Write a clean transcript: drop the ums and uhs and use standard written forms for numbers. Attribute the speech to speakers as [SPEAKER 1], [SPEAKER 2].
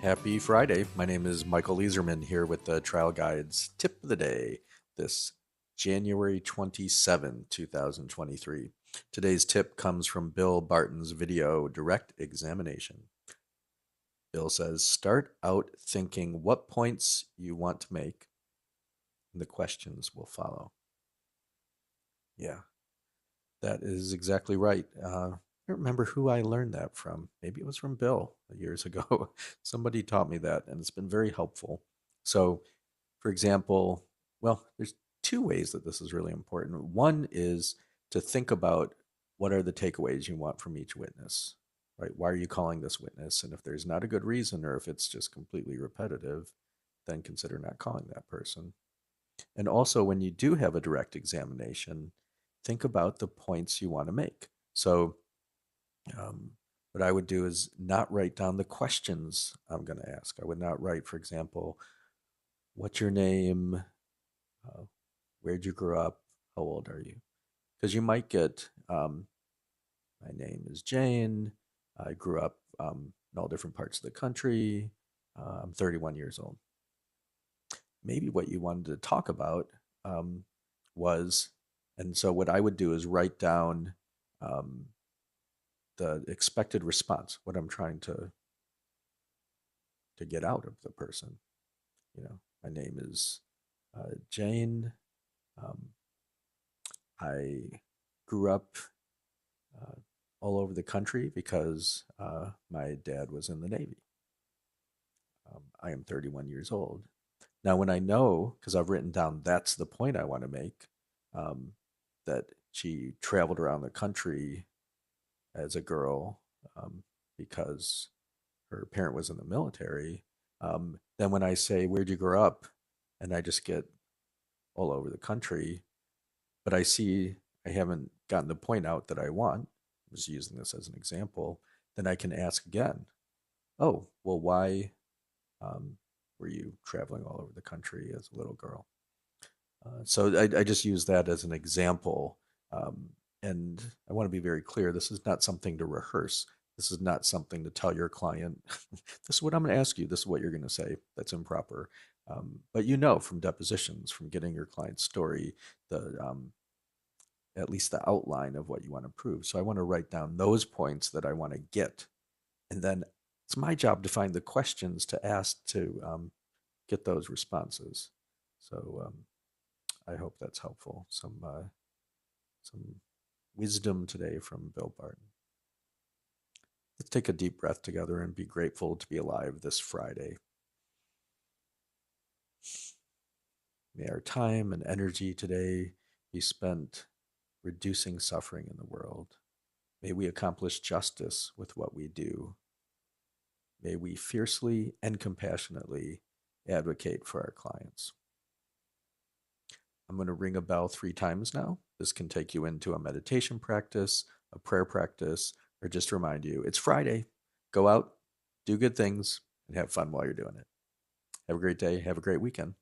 [SPEAKER 1] Happy Friday. My name is Michael Leizerman here with the Trial Guides Tip of the Day this January 27, 2023. Today's tip comes from Bill Barton's video Direct Examination. Bill says, start out thinking what points you want to make, and the questions will follow. Yeah, that is exactly right. I don't remember who I learned that from. Maybe it was from Bill years ago. Somebody taught me that, and it's been very helpful. So, for example, well, there's two ways that this is really important. One is to think about what are the takeaways you want from each witness, right? Why are you calling this witness? And if there's not a good reason or if it's just completely repetitive, then consider not calling that person. And also, when you do have a direct examination, think about the points you want to make. So, um, what I would do is not write down the questions I'm going to ask. I would not write, for example, what's your name? Uh, where'd you grow up? How old are you? Because you might get, my name is Jane. I grew up in all different parts of the country. I'm 31 years old. Maybe what you wanted to talk about um, was, and so what I would do is write down um, the expected response, what I'm trying to get out of the person. My name is Jane. Um, I grew up uh, all over the country because my dad was in the Navy. I am 31 years old. Now, when I know, because I've written down that's the point I want to make, um, that she traveled around the country as a girl because her parent was in the military, then when I say, where'd you grow up? And I just get all over the country, but I see I haven't gotten the point out that I want, I was using this as an example, then I can ask again, oh, well, why um, were you traveling all over the country as a little girl? So I just use that as an example. Um, and I want to be very clear, this is not something to rehearse. This is not something to tell your client, this is what I'm going to ask you, this is what you're going to say. That's improper. But you know from depositions, from getting your client's story, the at least the outline of what you want to prove. So I want to write down those points that I want to get. And then it's my job to find the questions to ask to get those responses. So I hope that's helpful. Some wisdom today from Bill Barton. Let's take a deep breath together and be grateful to be alive this Friday. May our time and energy today be spent reducing suffering in the world. May we accomplish justice with what we do. May we fiercely and compassionately advocate for our clients. I'm going to ring a bell 3 times now. This can take you into a meditation practice, a prayer practice, or just remind you it's Friday. Go out, do good things, and have fun while you're doing it. Have a great day. Have a great weekend.